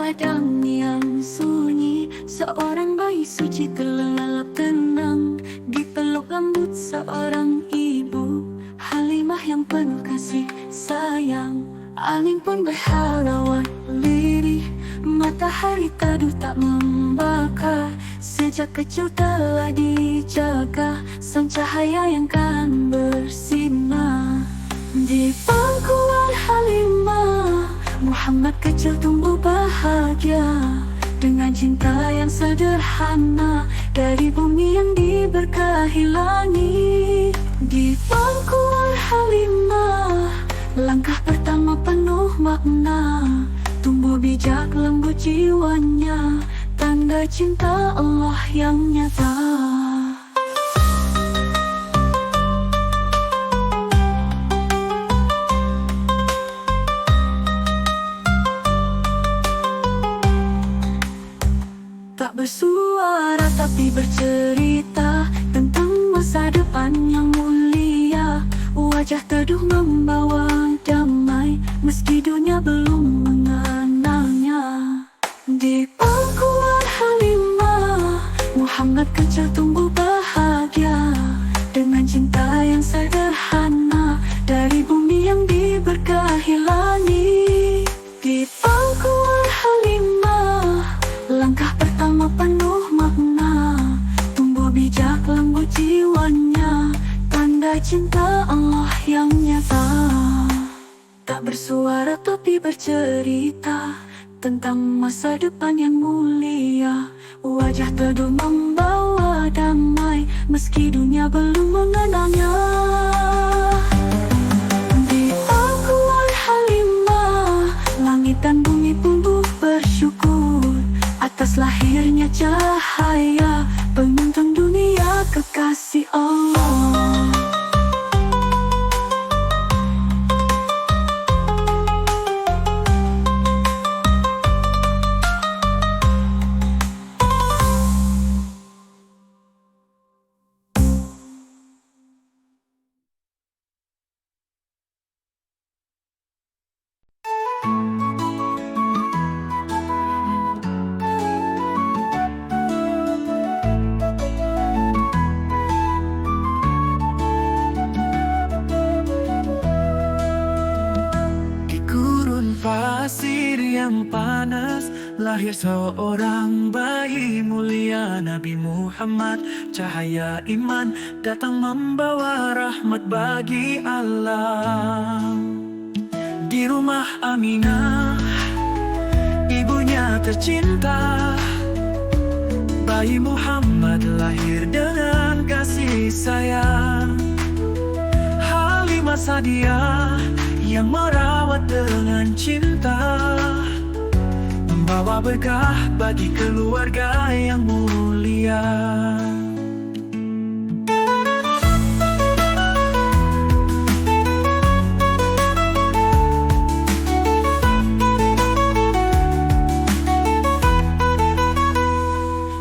padang yang sunyi, seorang bayi suci terlelap tenang di peluk lembut seorang ibu Halimah yang penuh kasih sayang. Angin pun berhalauan lirih, matahari teduh tak membakar. Sejak kecil telah dijaga sang cahaya yang kan bersinar. Di pangkuan Halimah, Muhammad kecil tumbuh bahagia dengan cinta yang sederhana dari bumi yang diberkahi langit. Di pangkuan Halimah, langkah pertama penuh makna, tumbuh bijak lembut jiwanya, tanda cinta Allah yang nyata. Tak bersuara tapi bercerita tentang masa depan yang mulia. Wajah teduh membawa damai meski dunia belum mengenalnya. Di pangkuan Halimah, Muhammad kecil tumbuh bahagia dengan cinta yang sederhana dari bumi yang diberkahi langit. Di pangkuan Halimah, langkah pertama penuh makna, tumbuh bijak lembut jiwanya, tanda cinta Allah yang nyata. Tak bersuara tapi bercerita tentang masa depan yang mulia. Wajah teduh membawa damai meski dunia belum mengenalnya. Di pangkuan Halimah, langit dan bumi tumbuh bersyukur atas lahirnya cahaya penuntun dunia kekasih Allah. Pasir yang panas, lahir seorang bayi mulia, Nabi Muhammad, cahaya iman, datang membawa rahmat bagi alam. Di rumah Aminah, ibunya tercinta, bayi Muhammad lahir dengan kasih sayang. Halimah Sa'diyah yang merawat dengan cinta, membawa berkah bagi keluarga yang mulia.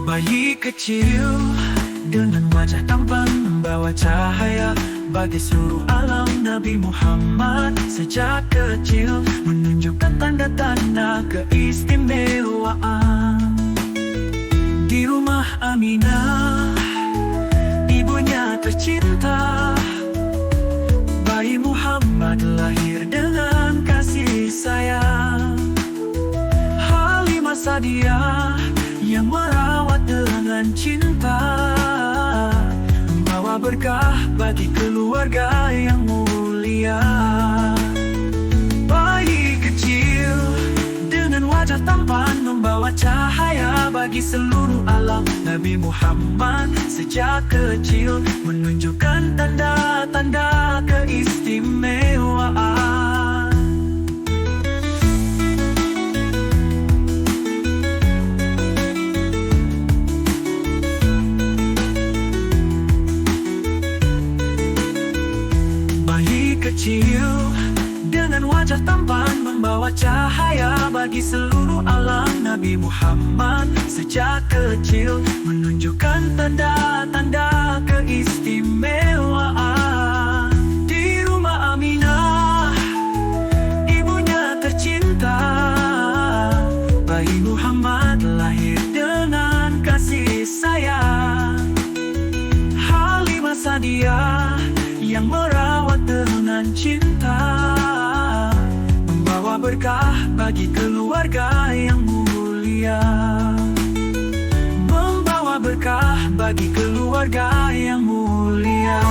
Bayi kecil dengan wajah tampan membawa cahaya bagi seluruh alam. Nabi Muhammad sejak kecil menunjukkan tanda-tanda keistimewaan. Di rumah Aminah, ibunya tercinta, bayi Muhammad lahir dengan kasih sayang. Halimah Sa'diyah yang merawat dengan cinta, membawa berkah bagi keluarga yang mulia. Bayi kecil dengan wajah tampan membawa cahaya bagi seluruh alam. Nabi Muhammad sejak kecil menunjukkan tanda-tanda keistimewaan. Kecil dengan wajah tampan membawa cahaya bagi seluruh alam. Nabi Muhammad sejak kecil menunjukkan tanda-tanda keistimewaan. Di rumah Aminah, ibunya tercinta, bayi bersama dia yang merawat dengan cinta, membawa berkah bagi keluarga yang mulia, membawa berkah bagi keluarga yang mulia.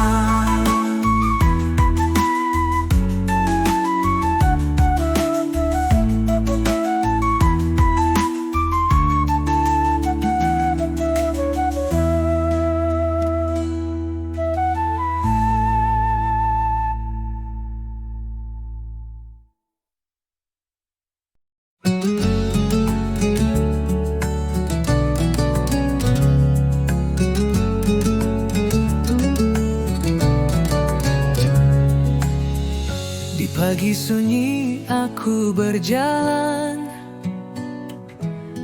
Pagi sunyi aku berjalan,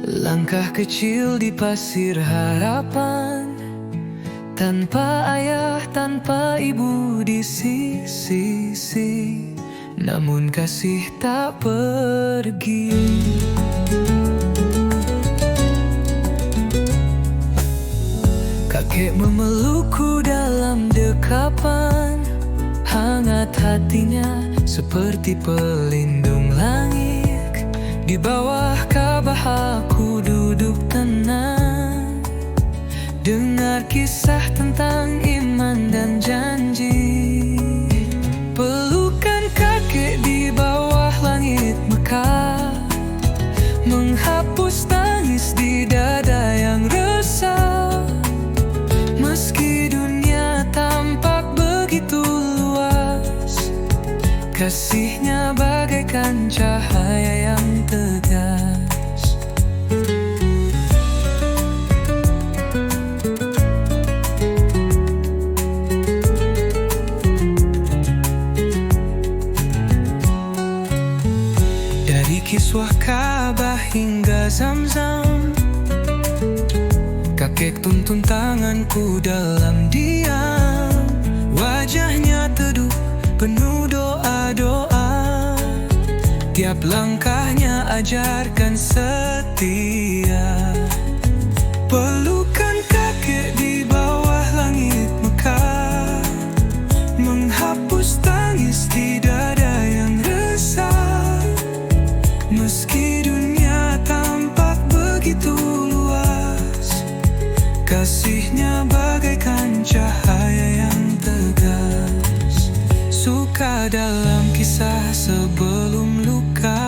langkah kecil di pasir harapan, tanpa ayah, tanpa ibu di sisi, namun kasih tak pergi. Kakek memelukku dalam dekapan, hangat hatinya seperti pelindung langit. Di bawah kabah aku duduk tenang, dengar kisah tentang iman dan janji. Pelukan kakek di bawah langit Mekah menghapus tangis di dada yang resah. Meski dunia tampak begitu luas, kasihnya bagaikan cahaya yang tegas. Dari kiswah Ka'bah hingga Zamzam, kakek tuntun tanganku dalam diam. Wajahnya teduh penuh doa-doa, tiap langkahnya ajarkan setia. Pelukan kakek di bawah langit Mekah menghapus tangis di dada yang resah. Meski dunia tampak begitu luas, kasihnya bagaikan cahaya yang tegas. Suka dalam kisah sebelum luka,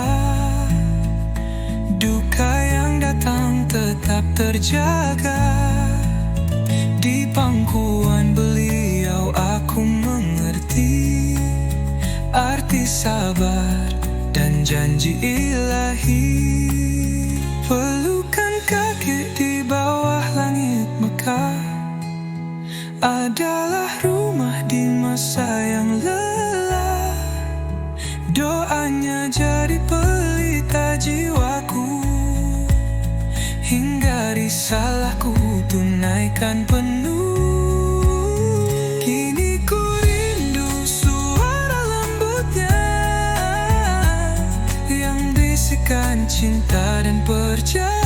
duka yang datang tetap terjaga. Di pangkuan beliau aku mengerti arti sabar dan janji ilahi. Pelukan kakek di bawah langit Mekah adalah rumah di masa yang lelah. Doanya jadi pelita jiwaku, hingga risalahku tunaikan penuh. Kini ku rindu suara lembutnya yang bisikan cinta dan percaya.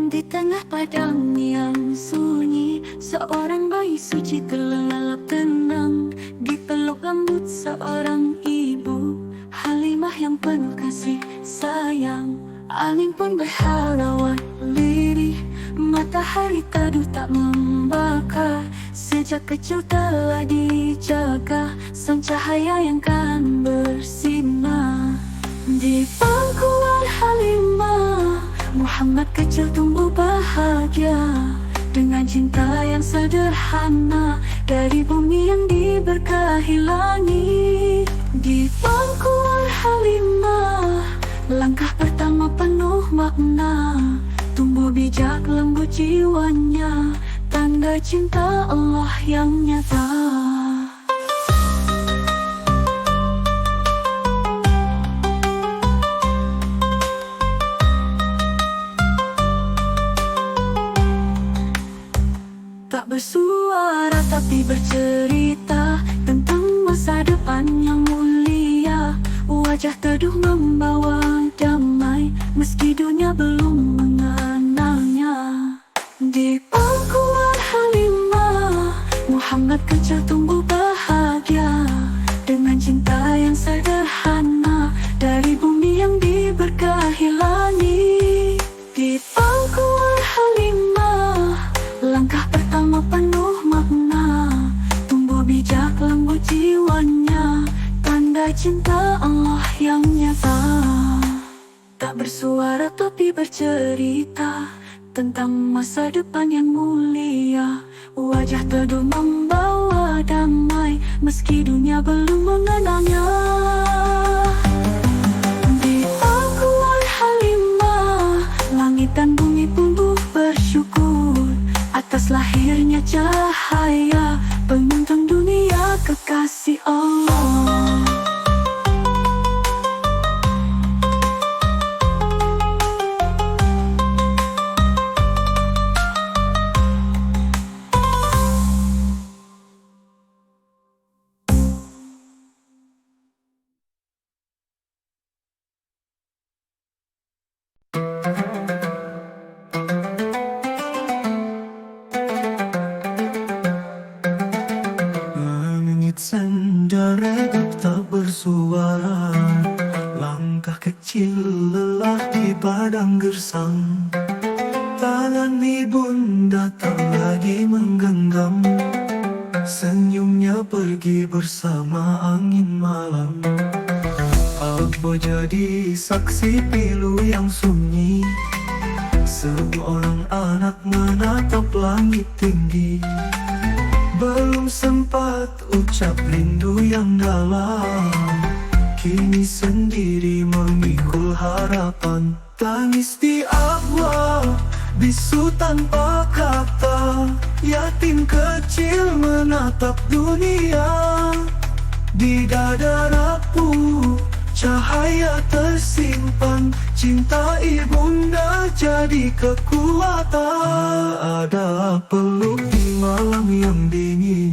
Di tengah padang yang sunyi, seorang bayi suci terlelap tenang. Di peluk lembut seorang ibu, Halimah yang penuh kasih sayang. Angin pun berhalauan lirih, matahari teduh tak membakar. Sejak kecil telah dijaga sang cahaya yang kan bersinar. Di pangkuan Halimah, Muhammad kecil tumbuh bahagia dengan cinta yang sederhana dari bumi yang diberkahi langit. Di pangkuan Halimah, langkah pertama penuh makna. Tumbuh bijak lembut jiwanya, tanda cinta Allah yang nyata. Tak bersuara tapi bercerita tentang masa depan yang mulia. Wajah teduh membawa damai meski dunia belum mengenalnya. Di pangkuan Halimah, Muhammad kecil tumbuh bahagia dengan cinta yang sederhana dari bumi yang diberkahi langit. Di pangkuan Halimah, langkah pertama penuh makna. Tumbuh bijak lembut jiwanya, tanda cinta Allah yang nyata. Tak bersuara tapi bercerita tentang masa depan yang mulia. Wajah teduh membawa damai meski dunia belum mengenalnya. Di pangkuan Halimah, langit dan bumi tumbuh bersyukur atas lahirnya cahaya penuntun dunia kekasih Allah. Langit senja redup tak bersuara, langkah kecil lelah di padang gersang. Tangan ibunda tak lagi menggenggam, senyumnya pergi bersama angin malam. Apa jadi saksi pilu yang sunyi, seorang anak menatap langit tinggi. Belum sempat ucap rindu yang dalam, kini sendiri memikul harapan. Tangis di abwab, bisu tanpa kata, yatim kecil menatap dunia. Di dada rapuh, cahaya tersimpan, cinta ibunda jadi kekuatan. Ada peluk di malam yang dingin,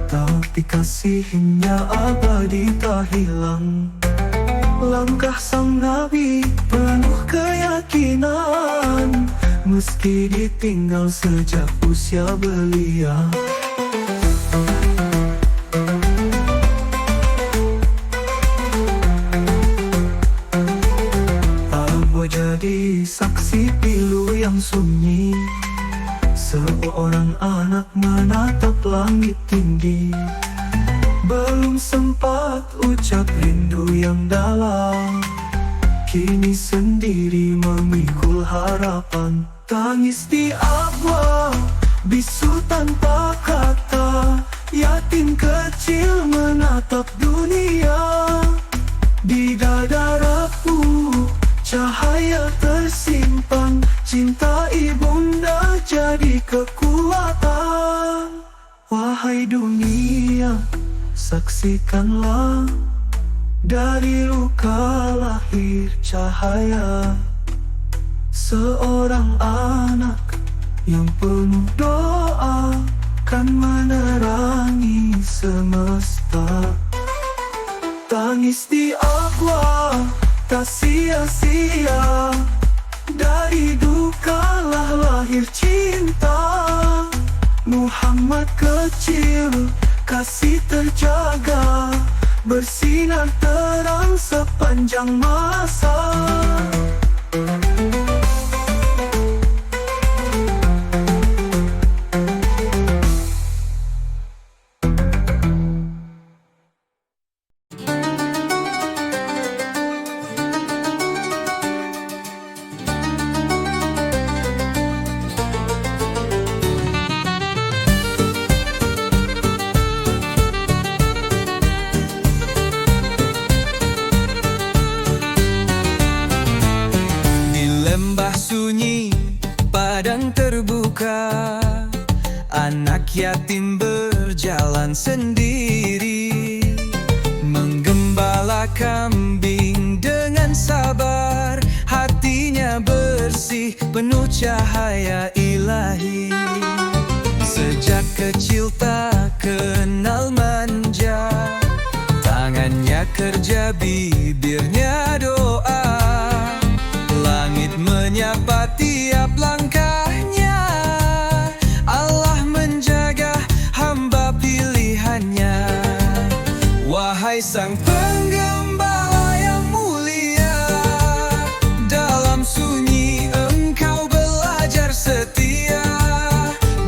tapi kasihnya abadi tak hilang. Langkah sang nabi penuh keyakinan, meski ditinggal sejak usia belia. Jadi saksi pilu yang sunyi, seorang anak menatap langit tinggi. Belum sempat ucap rindu yang dalam, kini sendiri memikul harapan. Tangis di abwab, bisu tanpa kata, yatim kecil menatap dunia. Di dada rapuh, cahaya tersimpan, cinta ibunda jadi kekuatan. Wahai dunia, saksikanlah, dari luka lahir cahaya. Seorang anak yang penuh doa kan menerangi semesta. Tangis di aqua tak sia-sia, dari dukalah lahir cinta. Muhammad kecil, kasih terjaga, bersinar terang sepanjang masa. yatim berjalan sendiri, menggembala kambing dengan sabar. Hatinya bersih, penuh cahaya ilahi. Sejak kecil tak kenal manja, tangannya kerja, bibirnya doa. Langit menyapa tiap langkahnya, Allah menjaga hamba pilihannya. Wahai sang penggembala yang mulia, dalam sunyi engkau belajar setia.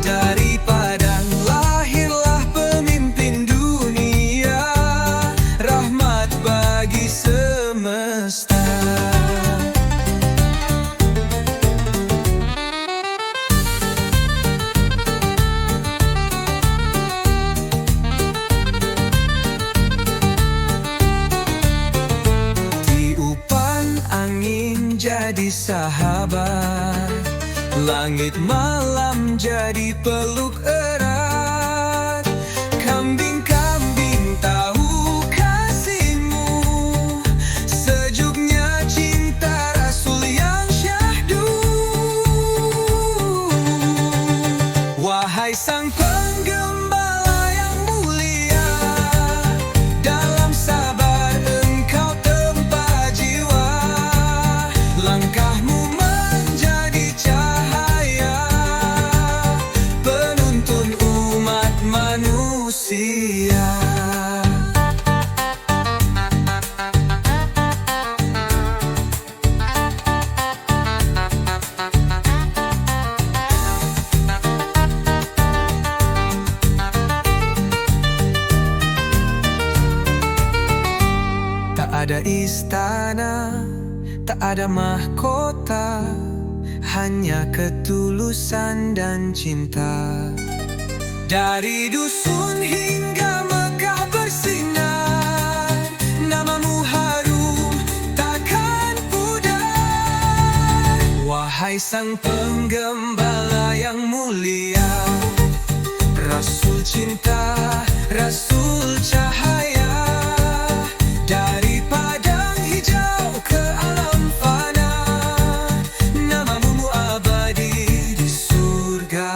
Dari padang lahirlah pemimpin dunia, rahmat bagi semesta. Jadi sahabat, langit malam jadi peluk erat. Kambing-kambing tahu kasihmu, sejuknya cinta Rasul yang syahdu. Wahai sang penggembala yang mulia, dalam sabar engkau tempa jiwa. Langkahmu menjadi cahaya, penuntun umat manusia. Tak ada istana, tak ada mahkota, hanya ketulusan dan cinta. Dari dusun hingga Mekah bersinar, namamu harum takkan pudar. Wahai sang penggembala yang mulia, Rasul cinta, Rasul cahaya. Dari padang hijau ke alam fana, namamu abadi di surga.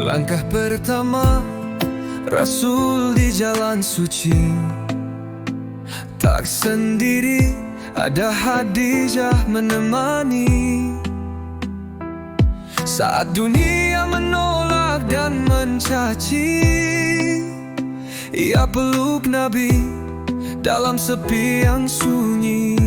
Langkah pertama Rasul di jalan suci, tak sendiri, ada Khadijah menemani. Saat dunia menolak dan mencaci, ia peluk Nabi dalam sepi yang sunyi.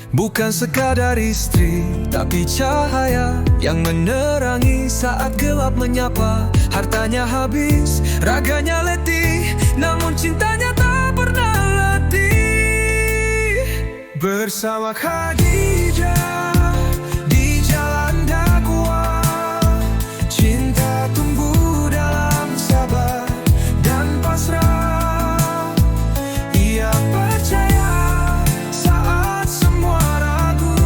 Bukan sekadar istri, tapi cahaya yang menerangi saat gelap menyapa. Hartanya habis, raganya letih, namun cintanya tak pernah letih. Bersama Khadijah di jalan dakwah, cinta tumbuh dalam sabar dan pasrah. Ia percaya saat semua ragu,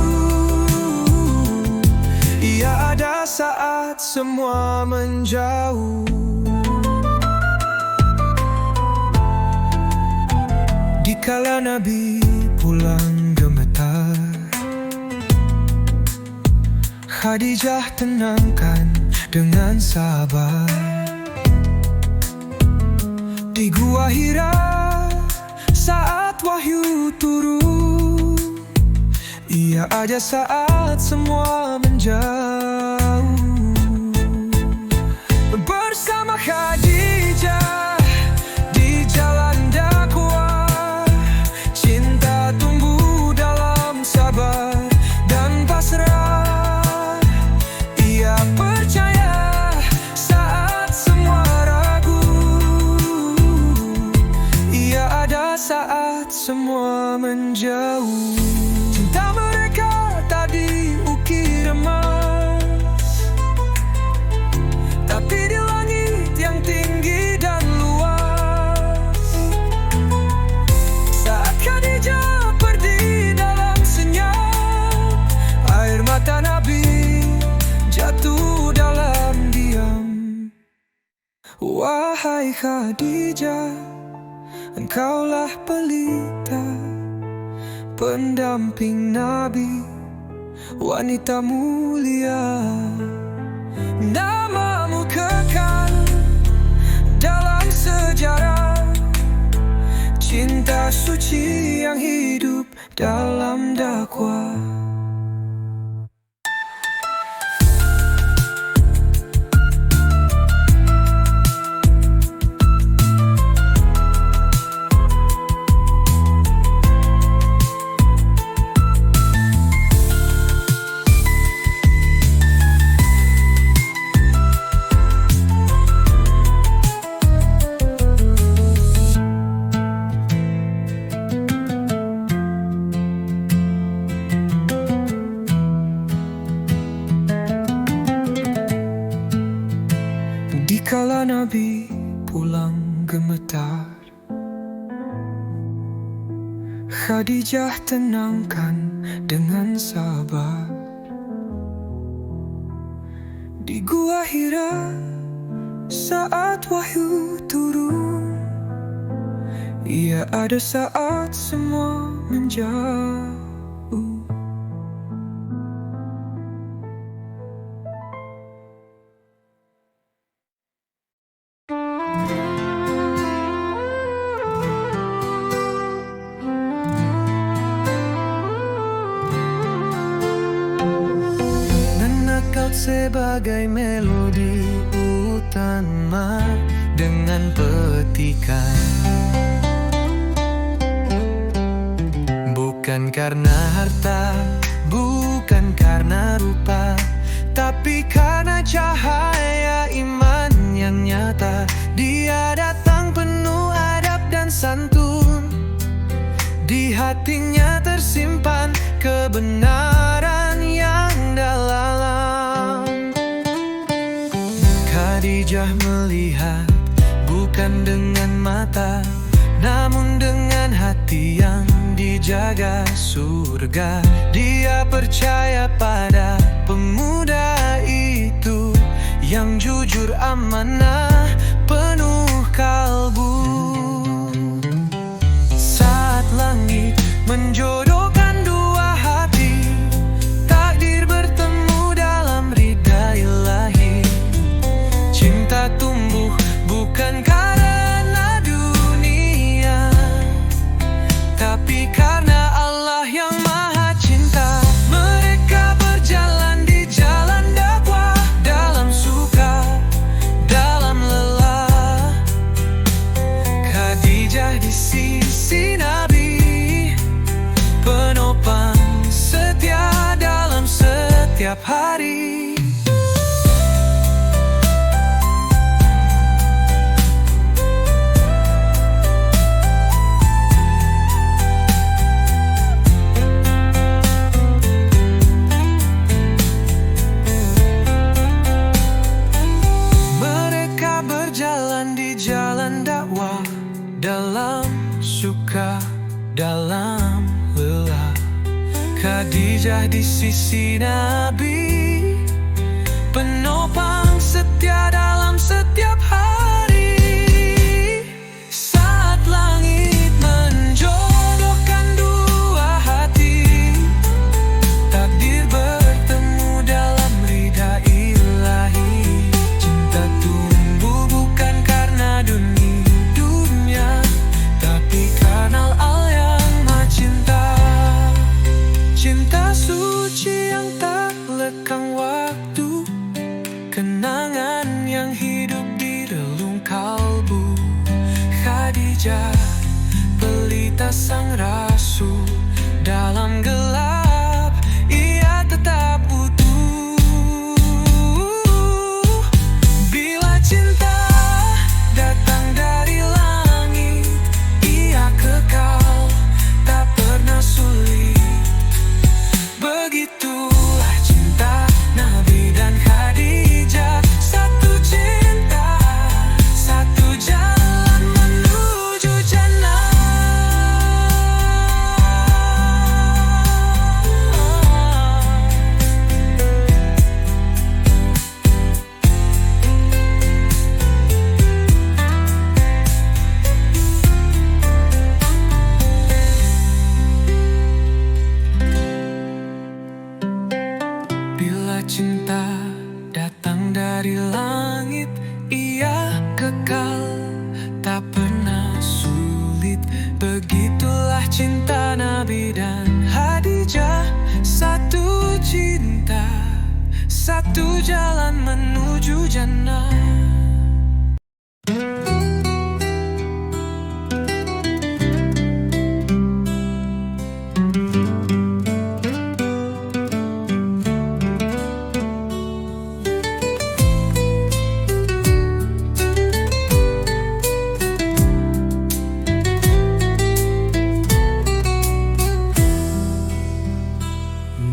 ia ada saat semua menjauh. Dikala Nabi pulang gemetar, Khadijah tenangkan dengan sabar. Di gua Hira saat wahyu turun, ia ada saat semua menjauh. Bersama Khadijah di jalan dakwah, cinta tumbuh dalam sabar dan pasrah. Ia percaya saat semua ragu, ia ada saat semua menjauh. Cinta mereka tak diukir Hai Khadijah, engkaulah pelita, pendamping Nabi, wanita mulia. Namamu kekal dalam sejarah, cinta suci yang hidup dalam dakwah. Dikala Nabi pulang gemetar, Khadijah tenangkan dengan sabar. Di Gua Hira saat wahyu turun, ia ada saat semua menjauh. Sebagai melodi utama dengan petikan, bukan karena harta, bukan karena rupa, tapi karena cahaya iman yang nyata. Dia datang penuh adab dan santun, di hatinya tersimpan kebenaran yang dalam. Khadijah melihat bukan dengan mata, namun dengan hati yang dijaga surga. Dia percaya pada pemuda itu yang jujur, amanah, penuh kalbu. Saat langit menjodohkan dua hati, takdir bertemu dalam ridha ilahi. Cinta tumbuh bukan karena dunia, tapi karena Allah yang maha cinta. Mereka berjalan di jalan dakwah, dalam suka, dalam lelah. Khadijah di sisi Nabi, penopang setia dalam setiap hari. Dalam suka, dalam lelah. Khadijah di sisi Nabi, penopang setia dalam setiap hari. Saat langit menjodohkan dua hati, takdir bertemu dalam ridha ilahi. Cinta tumbuh bukan karena dunia, cinta suci yang tak lekang waktu, kenangan yang hidup di relung kalbu. Khadijah, pelita sang rasul, dalam gelap ia tetap utuh. Bila cinta datang dari langit, ia kekal, tak pernah sulit. Begitulah cinta Nabi dan Khadijah, satu cinta, satu jalan menuju jannah. Nabi dan Khadijah. Satu cinta, satu jalan menuju jannah.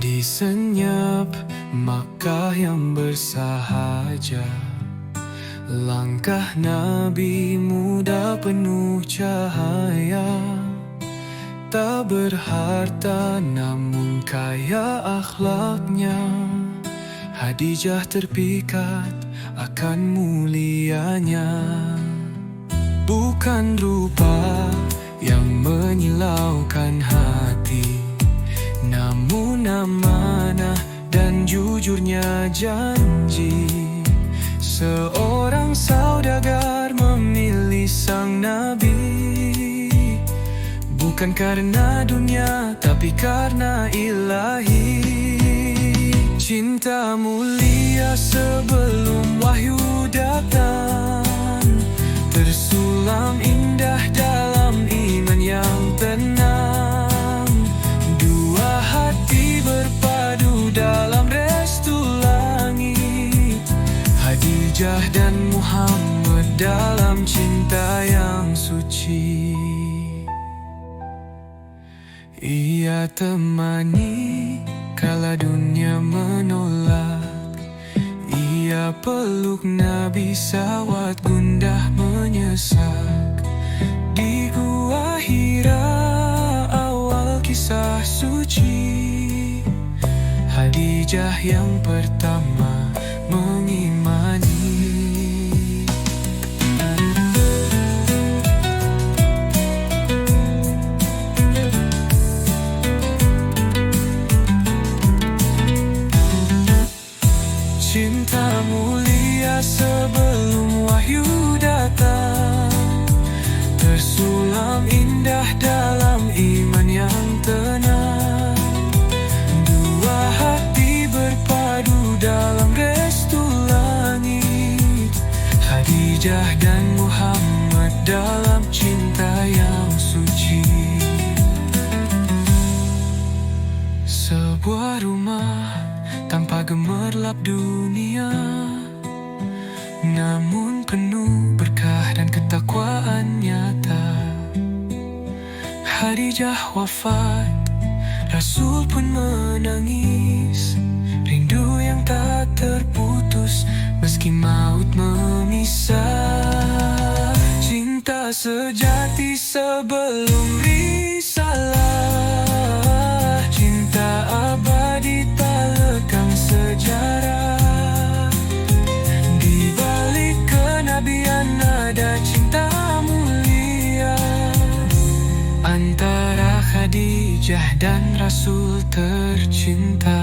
Di senyap Makkah yang bersahaja, langkah Nabi muda penuh cahaya. Tak berharta namun kaya akhlaknya, Khadijah terpikat akan mulianya. Bukan rupa yang menyilaukan hati, namun amanah dan jujurnya janji. Seorang saudagar memilih sang Nabi, bukan karena dunia tapi karena ilahi. Cinta mulia sebelum wahyu datang, tersulam indah dalam iman yang tenang. Dua hati berpadu dalam restu langit, Khadijah dan Muhammad dalam cinta yang suci. Ia temani kala dunia menolak, ia peluk Nabi saat gundah menyesak. Di Gua Hira awal kisah suci, Khadijah yang pertama mengimani. Cinta mulia sebelum wahyu datang, tersulam indah dalam iman yang tenang. Dua hati berpadu dalam restu langit, Khadijah dan Muhammad dalam cinta yang suci. Sebuah rumah tanpa gemerlap dunia, namun penuh berkah dan ketakwaan nyata. Khadijah wafat, Rasul pun menangis. Rindu yang tak terputus meski maut memisah. Cinta sejati sebelum risalah, cinta abadi tak lekang sejarah. Di balik kenabian ada cinta mulia, antara Khadijah dan Rasul tercinta.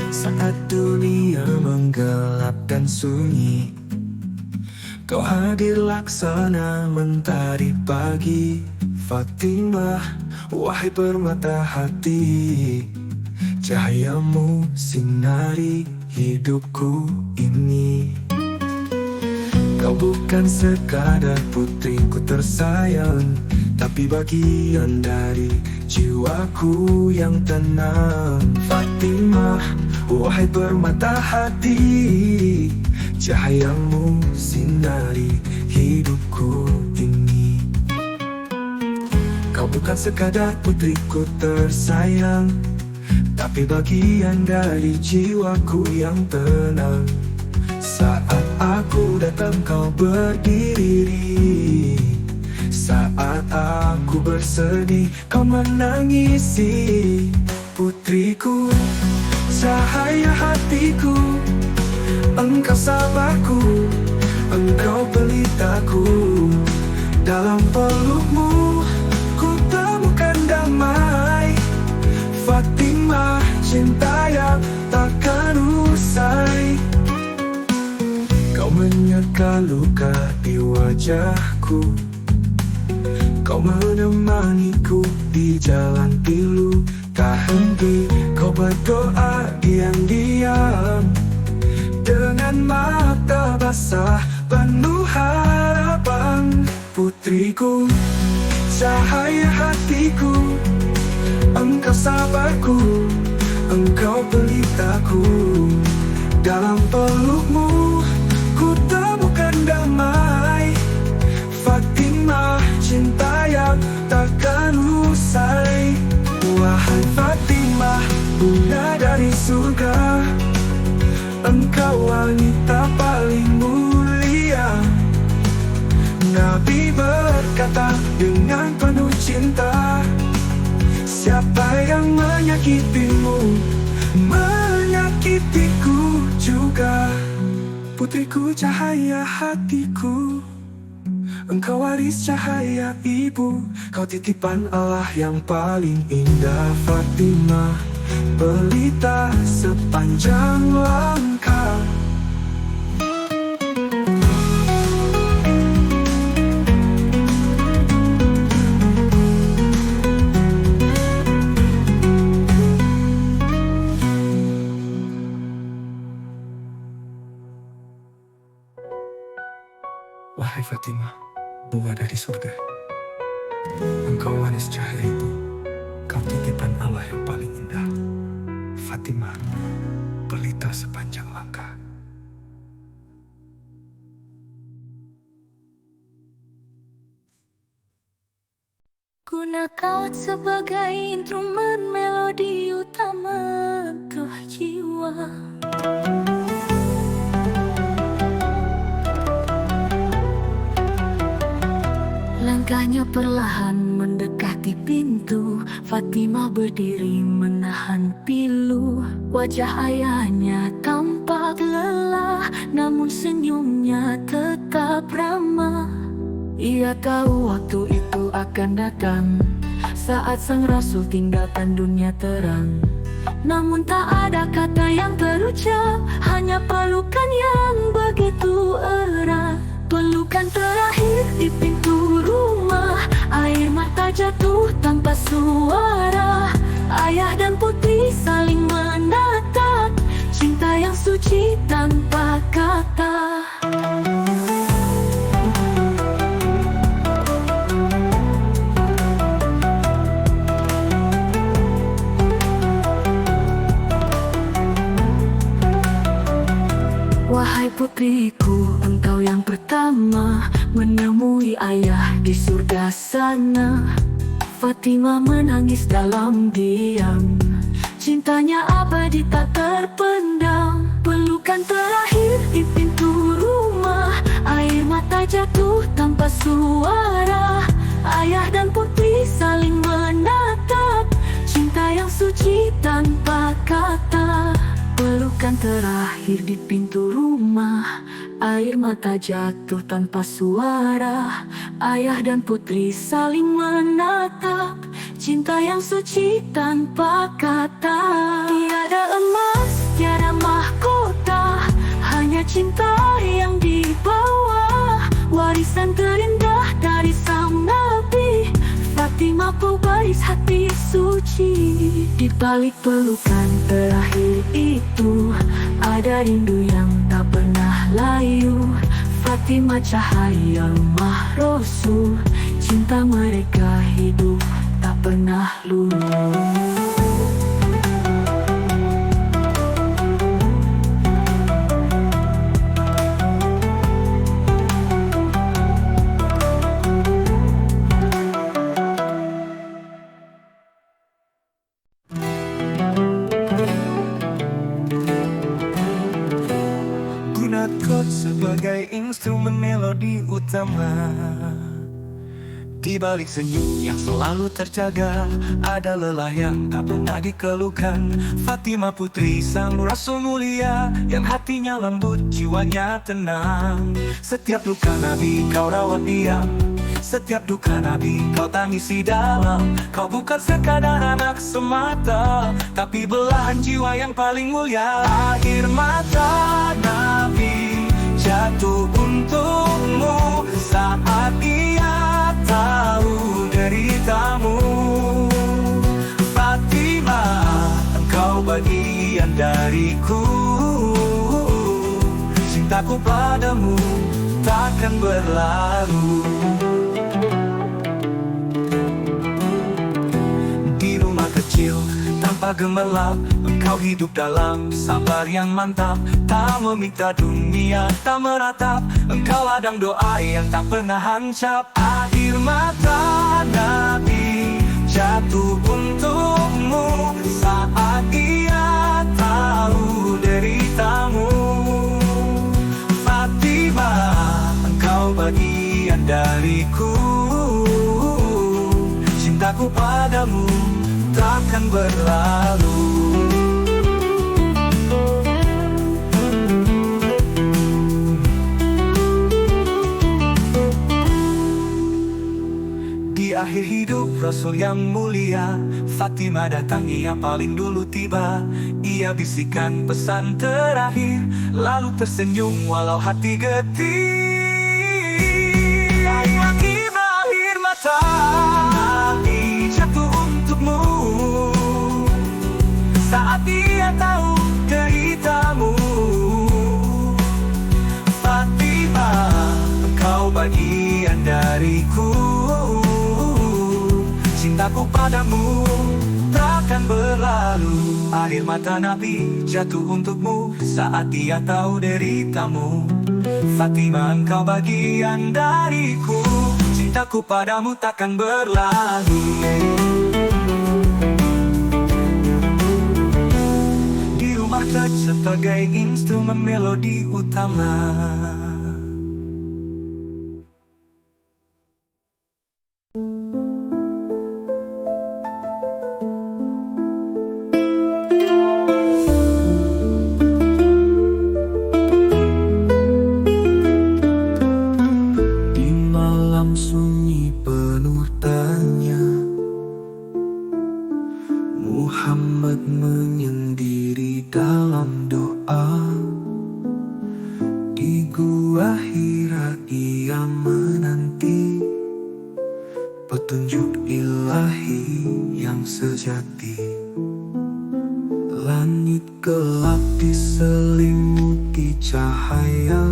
Saat dunia menggelap dan sunyi, Kau hadir laksana mentari pagi. Fatimah, wahai permata hati, cahayamu sinari hidupku ini. Kau bukan sekadar putriku tersayang, tapi bagian dari jiwaku yang tenang. Fatimah, wahai permata hati, cahayamu sinari hidupku ini. Kau bukan sekadar putriku tersayang, tapi bagian dari jiwaku yang tenang. Saat aku datang kau berdiri, saat aku bersedih kau menangisi. Putriku, cahaya hatiku, engkau sabarku, Engkau pelitaku, dalam pelukmu ku temukan damai. Fatimah, cinta yang takkan usai. Kau menyeka luka di wajahku, kau menemaniku di jalan pilu. Tak henti kau berdoa diam-diam, dengan mata basah penuh harapan. Putriku, cahaya hatiku, engkau sabarku, engkau pelitaku. Dalam pelukmu ku temukan damai. Fatimah, cinta yang takkan usai. Wahai Fatimah, bunda dari surga, engkau wanita paling mulia. Nabi berkata dengan penuh cinta, siapa yang menyakitimu, menyakitiku juga. Putriku, cahaya hatiku, engkau waris cahaya ibu. Kau titipan Allah yang paling indah. Fatimah, pelita sepanjang langkah. Wahai Fatimah, bunga dari surga, engkau manis cahaya ibu, kau titipan Allah yang paling indah. Fatimah, pelita sepanjang langkah. Guna kau sebagai instrumen melodi utama untuk jiwa. Langkahnya perlahan mendekati pintu. Fatimah berdiri menahan pilu. Wajah ayahnya tampak lelah, namun senyumnya tetap ramah. Ia tahu waktu itu akan datang, saat sang rasul tinggalkan dunia terang. Namun tak ada kata yang terucap, hanya pelukan yang begitu erat. Pelukan terakhir di pintu rumah, air mata jatuh tanpa suara. Ayah dan putri saling menatap, cinta yang suci tanpa kata. Wahai putriku, engkau yang pertama menemui ayah di surga sana. Fatimah menangis dalam diam, cintanya abadi tak terpendam. Pelukan terakhir di pintu rumah, air mata jatuh tanpa suara. Ayah dan putri saling menatap, cinta yang suci tanpa kata. Pelukan terakhir di pintu rumah, air mata jatuh tanpa suara. Ayah dan putri saling menatap, cinta yang suci tanpa kata. Tiada emas, tiada mahkota, hanya cinta yang dibawa. Warisan terindah dari sang Nabi, Fatimah pewaris hati suci. Di balik pelukan terakhir itu, ada rindu yang tak pernah layu. Fatimah cahaya rumah Rasul, cinta mereka hidup tak pernah luluh. Sebagai instrumen melodi utama Di balik senyum yang selalu terjaga, ada lelah yang tak pernah dikeluhkan. Fatimah putri sang Rasul mulia, yang hatinya lembut, jiwanya tenang. Setiap luka Nabi kau rawat diam, setiap duka Nabi kau tangisi dalam. Kau bukan sekadar anak semata, tapi belahan jiwa yang paling mulia. Air mata Nabi jatuh untukmu saat ia tahu deritamu. Fatimah, engkau bagian dariku. Cintaku padamu takkan berlalu. Di rumah kecil tanpa gemerlap, engkau hidup dalam sabar yang mantap. Tak meminta dunia, tak meratap, engkau ladang doa yang tak pernah hancap. Air mata Nabi jatuh untukmu saat ia tahu deritamu. Fatimah, engkau bagian dariku. Cintaku padamu takkan berlalu. Di akhir hidup Rasul yang mulia, Fatimah datangi yang paling dulu tiba. Ia bisikan pesan terakhir, lalu tersenyum walau hati getir. Air mata Nabi jatuh untukmu saat dia tahu deritamu. Fatimah, engkau bagian dariku. Cintaku padamu takkan berlalu. Air mata Nabi jatuh untukmu saat dia tahu deritamu. Fatimah, engkau bagian dariku. Cintaku padamu takkan berlalu. Di rumah touch sebagai instrumen melodi utama. Muhammad menyendiri dalam doa. Di gua Hira ia menanti petunjuk ilahi yang sejati. Langit gelap diselimuti cahaya.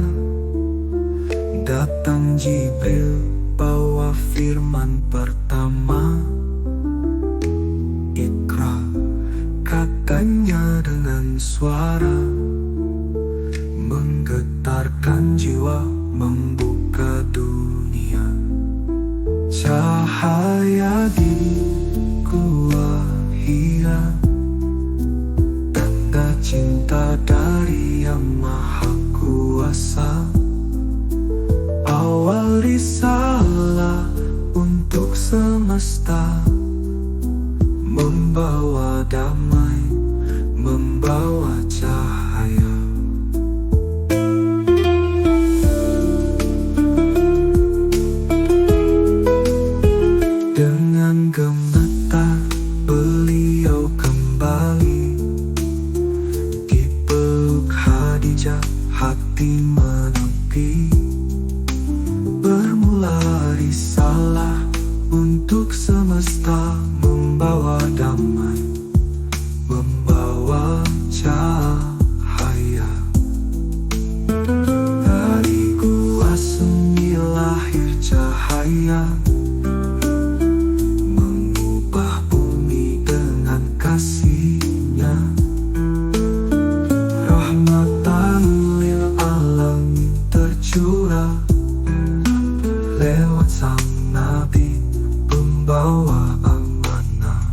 Datang Jibril bawa firman pertama. Iqra, katanya dengan suara menggetarkan jiwa, membuka dunia. Cahaya di gua Hira, tanda cinta dari Yang Maha Kuasa. Awal risalah untuk semesta, membawa damai, membawa cahaya. Dengan gemetar beliau kembali, dipeluk Khadijah, hati menepi. Bermula risalah untuk semesta, membawa damai, membawa cahaya. Dari gua sunyi lahir cahaya, mengubah bumi dengan kasih-Nya. Rahmatan lil alamin tercurah lewat sang Nabi, pembawa amanah.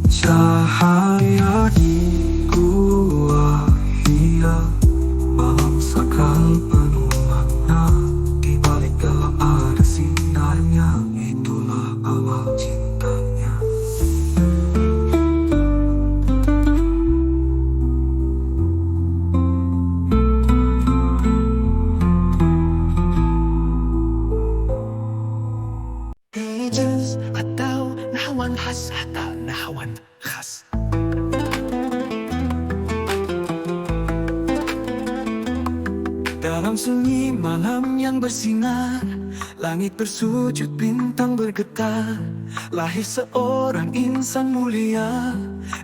Cahaya di gua Hira, malam sakral penuh makna. Di balik gelap ada sinarnya. Dalam sunyi malam yang bersinar, langit bersujud, bintang bergetar. Lahir seorang insan mulia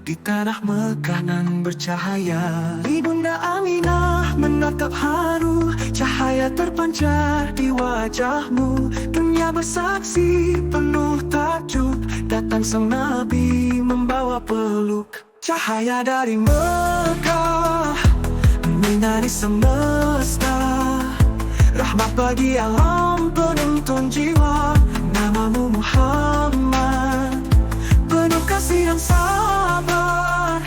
di tanah Mekah nan bercahaya. Ibunda Aminah menatap haru, cahaya terpancar di wajahmu. Dunia bersaksi penuh takjub, datang sang Nabi membawa peluk. Cahaya dari Mekah menyinari semesta, rahmat bagi alam, penuntun jiwa. Namamu Muhammad, penuh kasih dan sabar.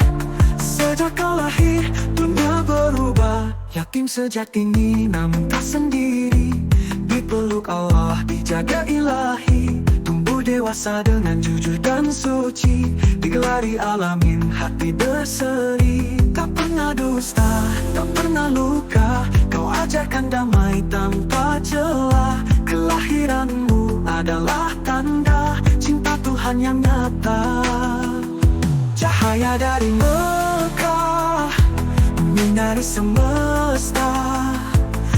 Sejak kau lahir, dunia berubah. Yatim sejati ini namun tak sendiri, dipeluk Allah, dijaga ilahi. Tumbuh dewasa dengan jujur dan suci, digelari alamin, hati berseri. Tak pernah dusta, tak pernah luka, kau ajarkan damai tanpa celah. Kelahiranmu adalah tanda cinta Tuhan yang nyata. Cahaya dari Mekah menyinari semesta,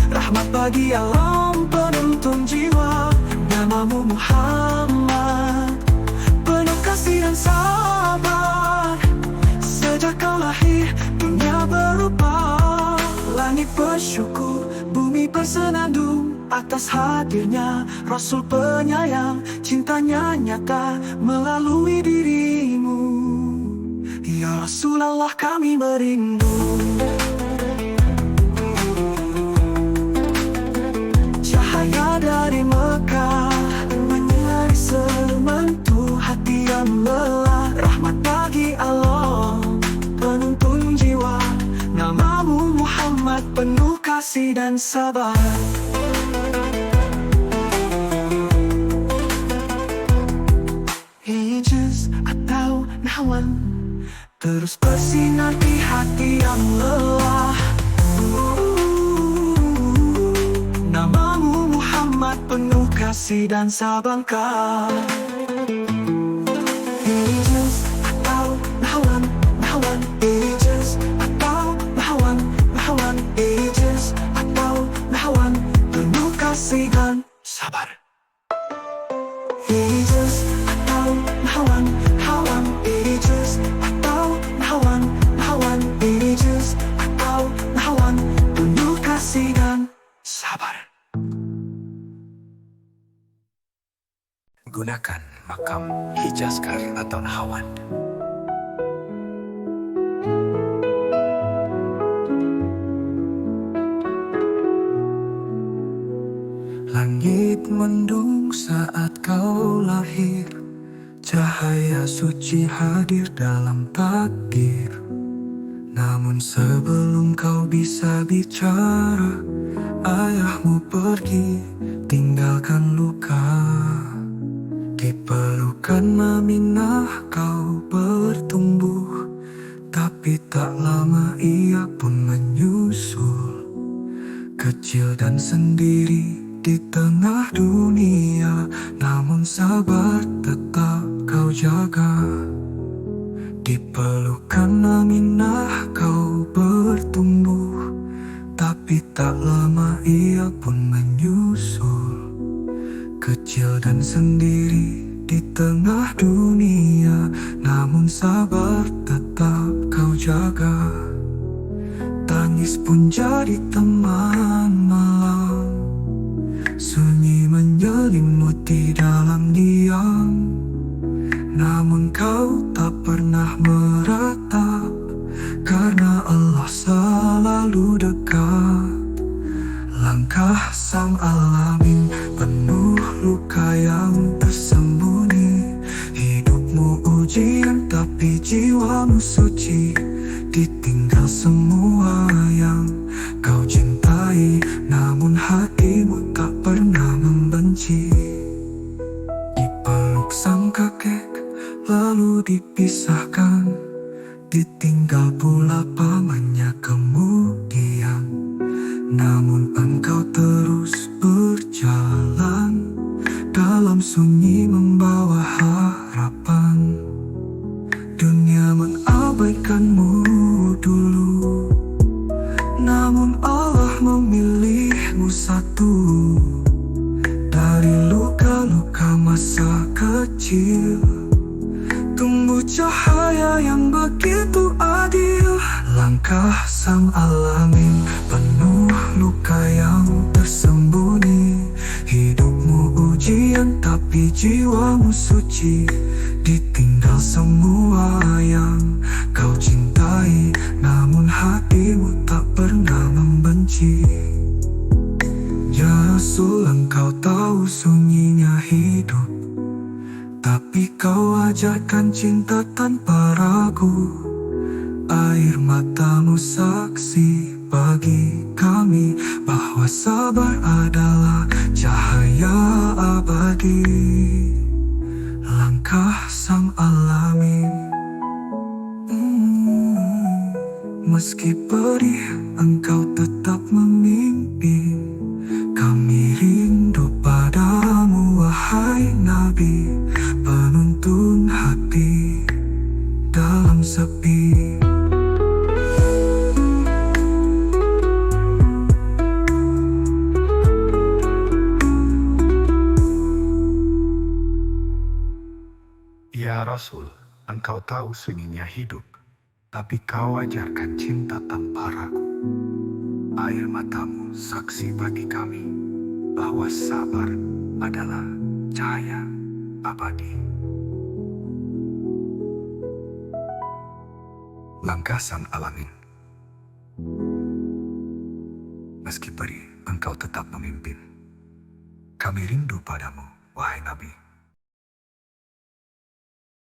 rahmat bagi alam, penuntun jiwa. Namamu Muhammad, penuh kasih dan sabar. Sejak kau lahir, dunia berubah. Langit bersyukur, bumi bersenandung atas hadirnya Rasul penyayang. Cintanya nyata melalui dirimu, ya Rasulullah kami merindu. Cahaya dari Mekah menyinari sementu hati yang lelah. Rahmat bagi Allah, penuntun jiwa. Namamu Muhammad, penuh kasih dan sabar. Hijaz atau Nahwan terus bersinar di hati yang lelah. Namamu Muhammad, penuh kasih dan sabar. Hijaz atau Nahwan, Nahwan, Hijaz atau Nahwan, Nahwan, Hijaz atau Nahwan, penuh kasih dan sabar. Hijaz atau Nahwan, Nahwan, Hijaz atau Nahwan, Nahwan, Hijaz atau Nahwan, penuh kasih dan sabar. Gunakan makam Hijazkar atau Nahwan. Langit mendung saat kau lahir, cahaya suci hadir dalam takdir. Namun sebelum kau bisa bicara, ayahmu pergi tinggalkan luka. Di pelukan Aminah kau bertumbuh, tapi tak lama ia pun menyusul. Kecil dan sendiri di tengah dunia, namun sabar tetap kau jaga. Di pelukan Aminah kau bertumbuh, tapi tak lama ia pun menyusul. Kecil dan sendiri di tengah dunia, namun sabar tetap kau jaga. Tangis pun jadi teman malam, sunyi menyelimuti dalam diam. Namun kau tak pernah meratap, karena Allah selalu dekat. Langkah sang alamin penuh luka yang tersembunyi. Hidupmu ujian tapi jiwamu suci. Ditinggal semua yang kau cintai, namun hatimu tak pernah membenci. Dipeluk sang kakek lalu dipisahkan, ditinggal pula pamannya kemudian. Namun engkau terus berjalan dalam sunyi membawa harapan. Dunia mengabaikanmu dulu, namun Allah memilih hatimu satu dari luka-luka masa kecil. Tumbuh cahaya yang begitu adil. Langkah sang alamin penuh luka yang tersembunyi. Hidupmu ujian tapi jiwamu suci. Ditinggal semua yang kau cintai, namun hatimu tak pernah membenci. Ya Rasul, engkau tahu sunyinya hidup, tapi kau ajarkan cinta tanpa ragu. Air matamu saksi bagi kami bahwa sabar adalah cahaya abadi. Langkah sang alamin, meski perih engkau tetap memimpin. Kami rindu padamu wahai Nabi, penuntun hati dalam sepi. Ya Rasul, engkau tahu sunyinya hidup, tapi kau ajarkan cinta tanpa ragu. Air matamu saksi bagi kami bahwa sabar adalah cahaya abadi. Langkah sang alamin, meski perih engkau tetap memimpin. Kami rindu padamu wahai Nabi,